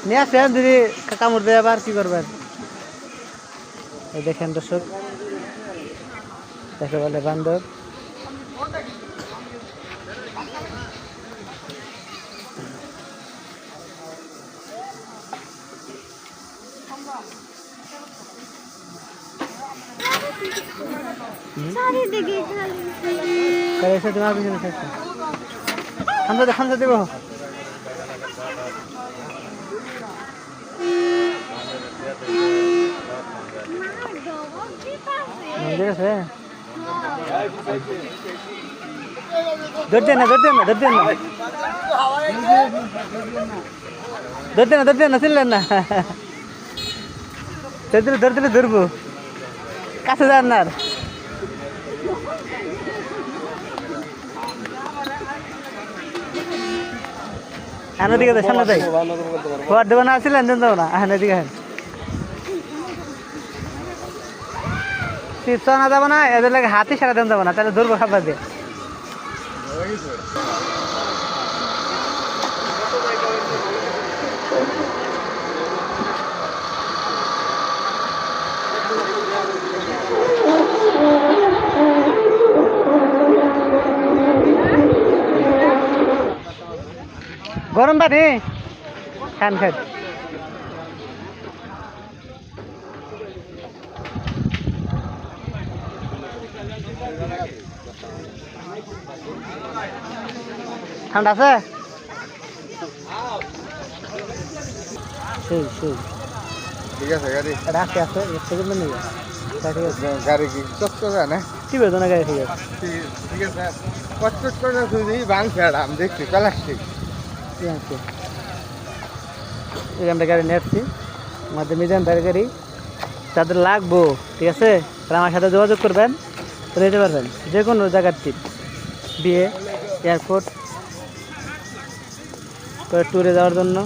নিয়ে আসেন যদি কামড় দেয় আবার কি করবেন। এই দেখেন দর্শক, দেখে বলে বান্দর। খামসা দেব ঠিক আছে। ধরতেন না চিনলেন না, ধরতে ধরবো কাছে যান না। দিকে সামনে যাই ভোট দেবো না, আসছিলেন দেন যাবো না। দিকে না যাবো না, এদের লাগে হাতি সারা দেন যাবো না, তাহলে ধরবো খাবার দিয়ে। গরম পানি খান খান। ঠান্ডা আছে ঠিক আছে গাড়ি রাখতে আছে গাড়ি কি চকচকা না কি বেরো না গাড়ি। ঠিক আছে ঠিক আছে কচকচ করে শুধু ভাঙছে আমি দেখছি প্লাস্টিক। আমরা গাড়ি নিয়ে আসছি, আমাদের মিজান ভাইয়ের গাড়ি। যাদের লাগবো ঠিক আছে তারা আমার সাথে যোগাযোগ করবেন, চলে যেতে পারবেন যে কোনো জায়গার ট্রিপ, বিয়ে, এয়ারপোর্ট, ট্যুরে যাওয়ার জন্য।